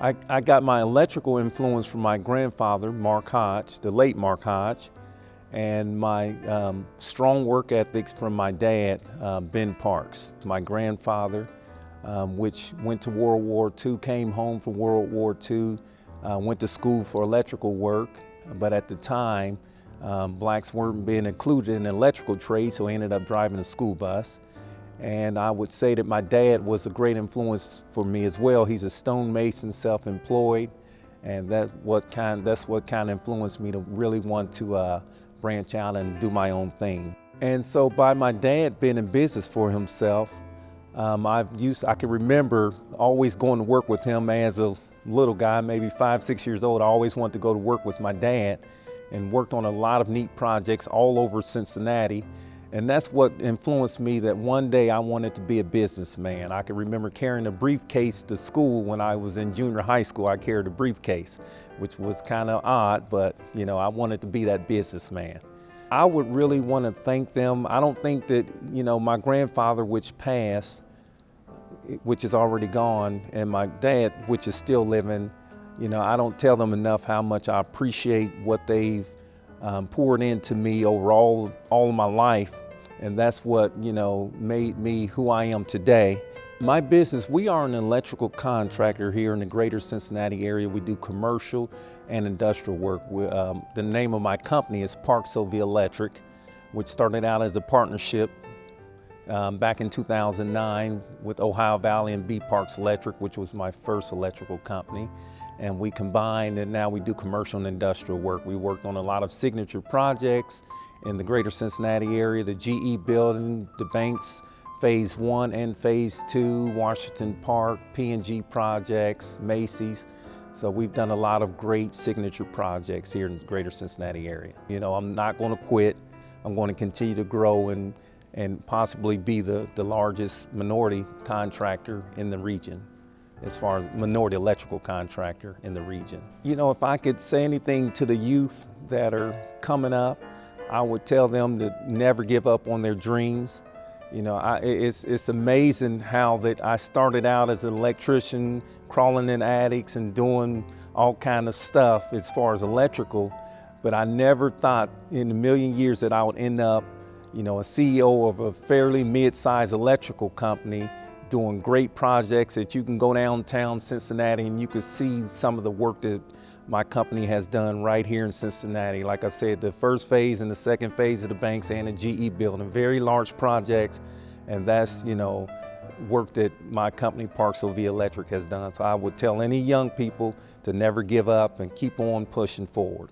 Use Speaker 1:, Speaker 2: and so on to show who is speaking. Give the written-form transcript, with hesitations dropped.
Speaker 1: I got my electrical influence from my grandfather, Mark Hodge, the late Mark Hodge, and my strong work ethics from my dad, Ben Parks. My grandfather, which went to World War II, came home from World War II, went to school for electrical work, but at the time, blacks weren't being included in the electrical trade, so he ended up driving a school bus. And I would say that my dad was a great influence for me as well. He's a stonemason, self-employed, and that's what kind of influenced me to really want to branch out and do my own thing. And so by my dad being in business for himself, I can remember always going to work with him as a little guy, maybe 5, 6 years old. I always wanted to go to work with my dad and worked on a lot of neat projects all over Cincinnati. And that's what influenced me, that one day I wanted to be a businessman. I can remember carrying a briefcase to school when I was in junior high school. I carried a briefcase, which was kind of odd, but you know, I wanted to be that businessman. I would really want to thank them. I don't think that, you know, my grandfather, which passed, which is already gone, and my dad, which is still living, you know, I don't tell them enough how much I appreciate what they've poured into me over all of my life. And that's what, you know, made me who I am today. My business, we are an electrical contractor here in the greater Cincinnati area. We do commercial and industrial work. The name of my company is Parks OV Electric, which started out as a partnership back in 2009 with Ohio Valley and B Parks Electric, which was my first electrical company. And we combined, and now we do commercial and industrial work. We worked on a lot of signature projects in the greater Cincinnati area, the GE building, the banks, Phase 1 and Phase 2, Washington Park, P&G projects, Macy's. So we've done a lot of great signature projects here in the greater Cincinnati area. You know, I'm not going to quit. I'm going to continue to grow and possibly be the largest minority contractor in the region, as far as minority electrical contractor in the region. You know, if I could say anything to the youth that are coming up, I would tell them to never give up on their dreams. You know, it's amazing how that I started out as an electrician, crawling in attics and doing all kind of stuff as far as electrical, but I never thought in a million years that I would end up, you know, a CEO of a fairly mid-sized electrical company, doing great projects that you can go downtown Cincinnati and you can see some of the work that my company has done right here in Cincinnati. Like I said, the first phase and the second phase of the banks and the GE building, very large projects, and that's, you know, work that my company Parks OV Electric has done. So I would tell any young people to never give up and keep on pushing forward.